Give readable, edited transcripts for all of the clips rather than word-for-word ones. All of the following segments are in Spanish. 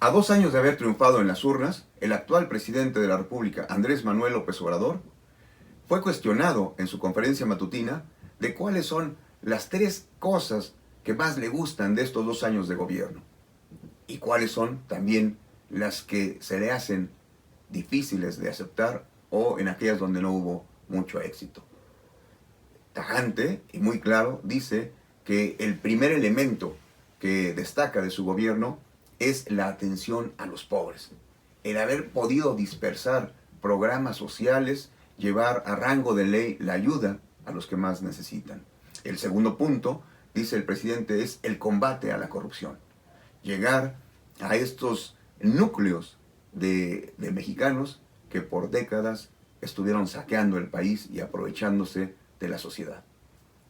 A 2 años de haber triunfado en las urnas, el actual presidente de la República, Andrés Manuel López Obrador, fue cuestionado en su conferencia matutina de cuáles son las 3 cosas que más le gustan de estos 2 años de gobierno y cuáles son también las que se le hacen difíciles de aceptar o en aquellas donde no hubo mucho éxito. Tajante y muy claro dice que el primer elemento que destaca de su gobierno es la atención a los pobres, el haber podido dispersar programas sociales, llevar a rango de ley la ayuda a los que más necesitan. El segundo punto, dice el presidente, es el combate a la corrupción. Llegar a estos núcleos de mexicanos que por décadas estuvieron saqueando el país y aprovechándose de la sociedad.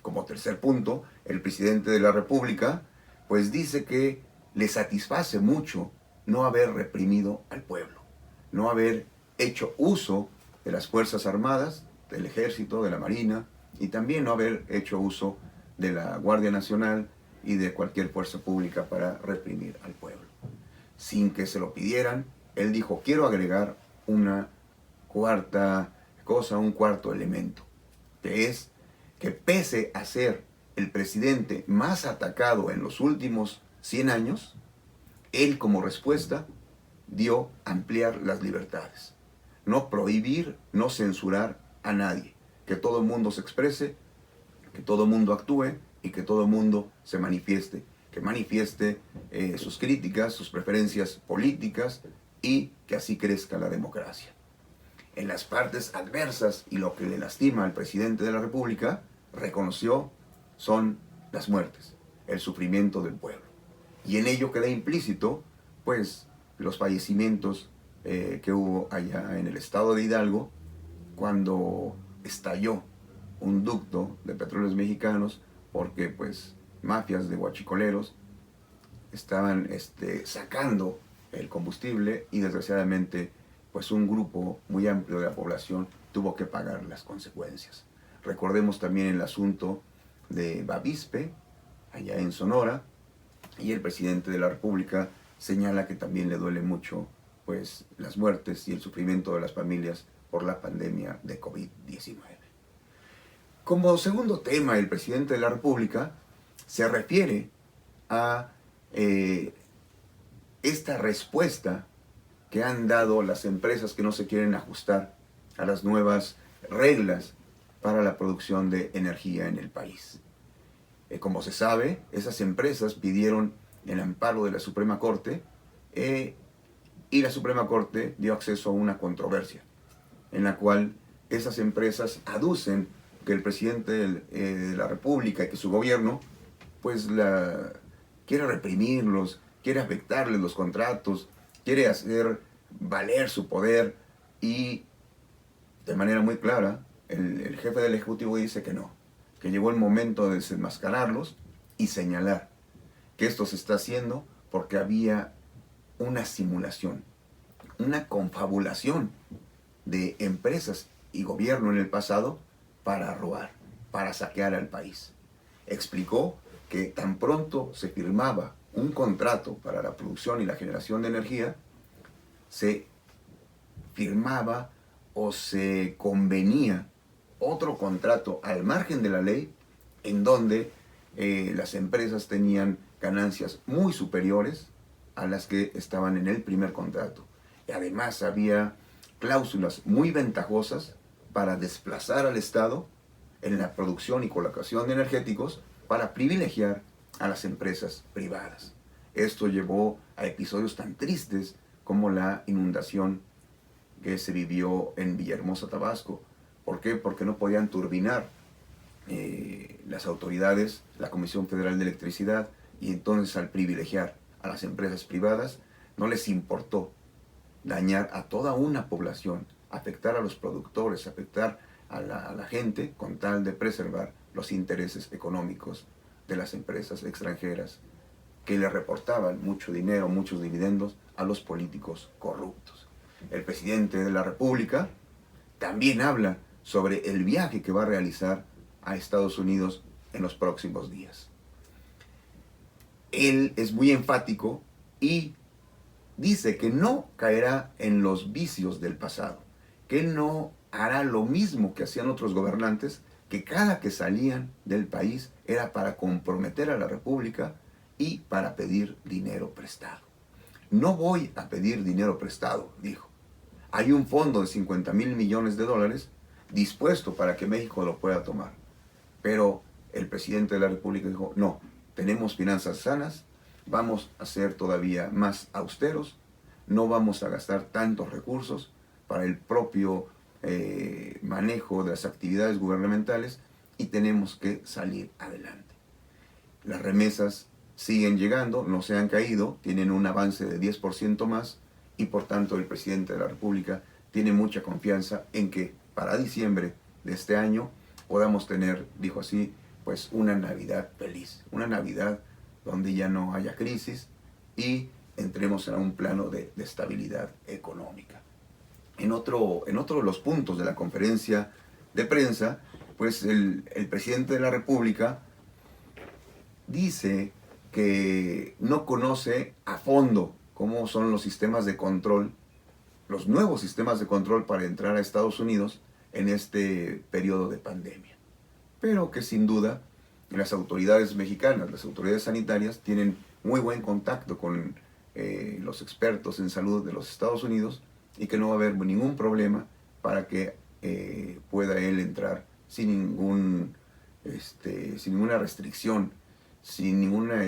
Como tercer punto, el presidente de la República pues dice que le satisface mucho no haber reprimido al pueblo, no haber hecho uso de las Fuerzas Armadas, del Ejército, de la Marina, y también no haber hecho uso de la Guardia Nacional y de cualquier fuerza pública para reprimir al pueblo. Sin que se lo pidieran, él dijo, quiero agregar una cuarta cosa, un cuarto elemento, que es que pese a ser el presidente más atacado en los últimos 100 años, él como respuesta dio ampliar las libertades. No prohibir, no censurar a nadie. Que todo el mundo se exprese, que todo el mundo actúe y que todo el mundo se manifieste. Que manifieste sus críticas, sus preferencias políticas y que así crezca la democracia. En las partes adversas y lo que le lastima al presidente de la República, reconoció, son las muertes, el sufrimiento del pueblo. Y en ello queda implícito, pues, los fallecimientos que hubo allá en el estado de Hidalgo, cuando estalló un ducto de petróleos mexicanos, porque, pues, mafias de huachicoleros estaban sacando el combustible y, desgraciadamente, pues, un grupo muy amplio de la población tuvo que pagar las consecuencias. Recordemos también el asunto de Bavispe, allá en Sonora, y el presidente de la República señala que también le duele mucho pues, las muertes y el sufrimiento de las familias por la pandemia de COVID-19. Como segundo tema, el presidente de la República se refiere a esta respuesta que han dado las empresas que no se quieren ajustar a las nuevas reglas para la producción de energía en el país. Como se sabe, esas empresas pidieron el amparo de la Suprema Corte y la Suprema Corte dio acceso a una controversia en la cual esas empresas aducen que el presidente de la República y que su gobierno pues quiere reprimirlos, quiere afectarles los contratos, quiere hacer valer su poder y de manera muy clara el jefe del Ejecutivo dice que no, que llegó el momento de desenmascararlos y señalar que esto se está haciendo porque había una simulación, una confabulación de empresas y gobierno en el pasado para robar, para saquear al país. Explicó que tan pronto se firmaba un contrato para la producción y la generación de energía, se firmaba o se convenía otro contrato al margen de la ley en donde las empresas tenían ganancias muy superiores a las que estaban en el primer contrato. Y además había cláusulas muy ventajosas para desplazar al Estado en la producción y colocación de energéticos para privilegiar a las empresas privadas. Esto llevó a episodios tan tristes como la inundación que se vivió en Villahermosa, Tabasco. ¿Por qué? Porque no podían turbinar las autoridades, la Comisión Federal de Electricidad, y entonces al privilegiar a las empresas privadas, no les importó dañar a toda una población, afectar a los productores, afectar a la gente, con tal de preservar los intereses económicos de las empresas extranjeras que le reportaban mucho dinero, muchos dividendos a los políticos corruptos. El presidente de la República también habla sobre el viaje que va a realizar a Estados Unidos en los próximos días. Él es muy enfático y dice que no caerá en los vicios del pasado, que no hará lo mismo que hacían otros gobernantes, que cada que salían del país era para comprometer a la República y para pedir dinero prestado. No voy a pedir dinero prestado, dijo. Hay un fondo de 50,000 millones de dólares dispuesto para que México lo pueda tomar. Pero el presidente de la República dijo, no, tenemos finanzas sanas, vamos a ser todavía más austeros, no vamos a gastar tantos recursos para el propio manejo de las actividades gubernamentales y tenemos que salir adelante. Las remesas siguen llegando, no se han caído, tienen un avance de 10% más y por tanto el presidente de la República tiene mucha confianza en que para diciembre de este año podamos tener, dijo así, pues una Navidad feliz, una Navidad donde ya no haya crisis y entremos en un plano de estabilidad económica. En otro de los puntos de la conferencia de prensa, pues el presidente de la República dice que no conoce a fondo cómo son los sistemas de control, los nuevos sistemas de control para entrar a Estados Unidos en este periodo de pandemia. Pero que sin duda las autoridades mexicanas, las autoridades sanitarias, tienen muy buen contacto con los expertos en salud de los Estados Unidos y que no va a haber ningún problema para que pueda él entrar sin ninguna restricción, sin ninguna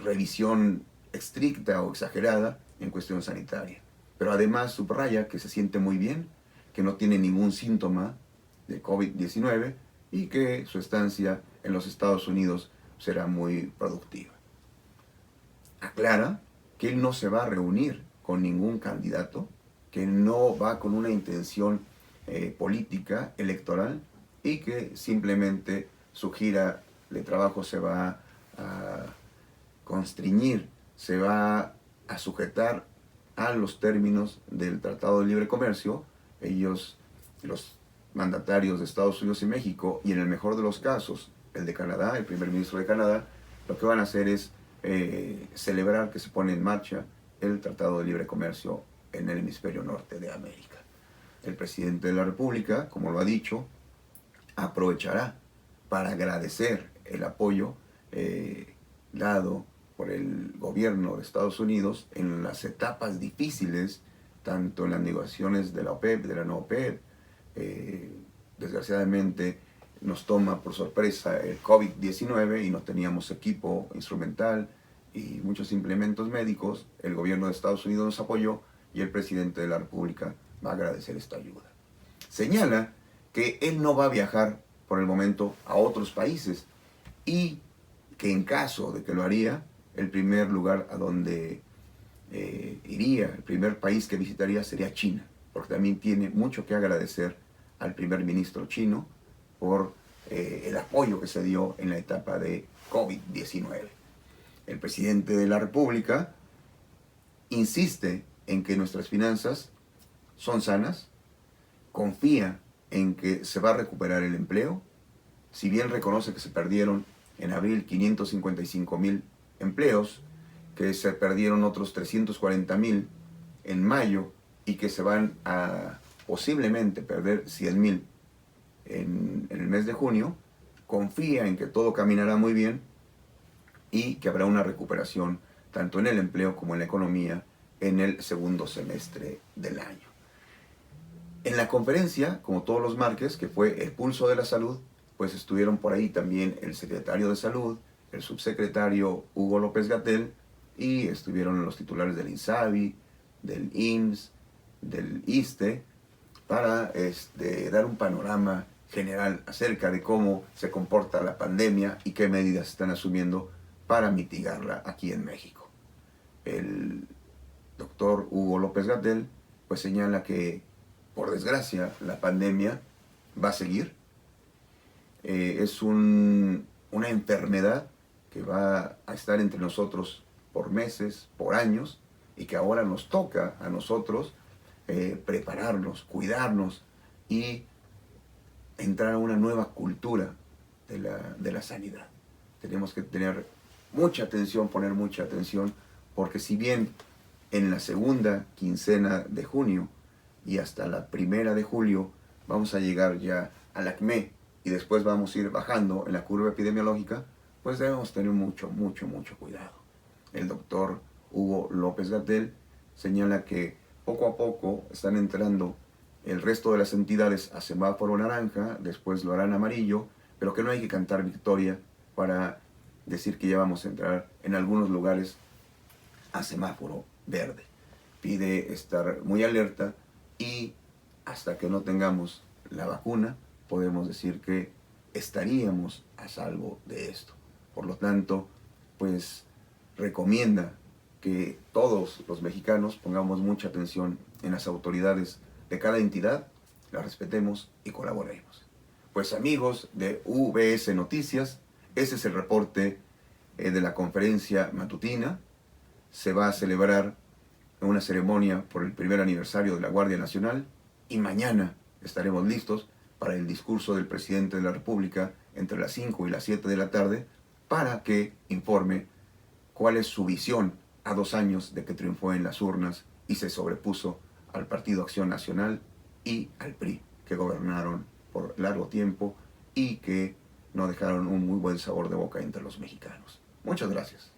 revisión estricta o exagerada en cuestión sanitaria. Pero además subraya que se siente muy bien, que no tiene ningún síntoma de COVID-19 y que su estancia en los Estados Unidos será muy productiva. Aclara que él no se va a reunir con ningún candidato, que no va con una intención política, electoral, y que simplemente su gira de trabajo se va a constreñir, se va a sujetar a los términos del Tratado de Libre Comercio. Ellos, los mandatarios de Estados Unidos y México, y en el mejor de los casos, el de Canadá, el primer ministro de Canadá, lo que van a hacer es celebrar que se pone en marcha el Tratado de Libre Comercio en el hemisferio norte de América. El presidente de la República, como lo ha dicho, aprovechará para agradecer el apoyo dado por el gobierno de Estados Unidos en las etapas difíciles, tanto en las negociaciones de la OPEP, de la no OPEP. Desgraciadamente nos toma por sorpresa el COVID-19 y no teníamos equipo instrumental y muchos implementos médicos. El gobierno de Estados Unidos nos apoyó y el presidente de la República va a agradecer esta ayuda. Señala que él no va a viajar por el momento a otros países y que en caso de que lo haría, el primer lugar a donde iría, el primer país que visitaría sería China, porque también tiene mucho que agradecer al primer ministro chino por el apoyo que se dio en la etapa de COVID-19. El presidente de la República insiste en que nuestras finanzas son sanas, confía en que se va a recuperar el empleo, si bien reconoce que se perdieron en abril 555,000 empleos, que se perdieron otros 340,000 en mayo y que se van a posiblemente perder 100,000 en el mes de junio, confía en que todo caminará muy bien y que habrá una recuperación tanto en el empleo como en la economía en el segundo semestre del año. En la conferencia, como todos los martes, que fue el pulso de la salud, pues estuvieron por ahí también el secretario de Salud, el subsecretario Hugo López-Gatell, y estuvieron los titulares del INSABI, del IMSS, del ISSSTE, para dar un panorama general acerca de cómo se comporta la pandemia y qué medidas están asumiendo para mitigarla aquí en México. El doctor Hugo López-Gatell pues señala que, por desgracia, la pandemia va a seguir. Es una enfermedad que va a estar entre nosotros por meses, por años, y que ahora nos toca a nosotros prepararnos, cuidarnos y entrar a una nueva cultura de la sanidad. Tenemos que tener mucha atención, poner mucha atención, porque si bien en la segunda quincena de junio y hasta la 1 de julio vamos a llegar ya al acme y después vamos a ir bajando en la curva epidemiológica, pues debemos tener mucho cuidado. El doctor Hugo López-Gatell señala que poco a poco están entrando el resto de las entidades a semáforo naranja, después lo harán amarillo, pero que no hay que cantar victoria para decir que ya vamos a entrar en algunos lugares a semáforo verde. Pide estar muy alerta y hasta que no tengamos la vacuna podemos decir que estaríamos a salvo de esto. Por lo tanto, pues recomienda que todos los mexicanos pongamos mucha atención en las autoridades de cada entidad, las respetemos y colaboremos. Pues amigos de UBS Noticias, ese es el reporte de la conferencia matutina. Se va a celebrar una ceremonia por el primer aniversario de la Guardia Nacional y mañana estaremos listos para el discurso del presidente de la República entre las 5 y las 7 de la tarde para que informe cuál es su visión a 2 años de que triunfó en las urnas y se sobrepuso al Partido Acción Nacional y al PRI, que gobernaron por largo tiempo y que no dejaron un muy buen sabor de boca entre los mexicanos. Muchas gracias.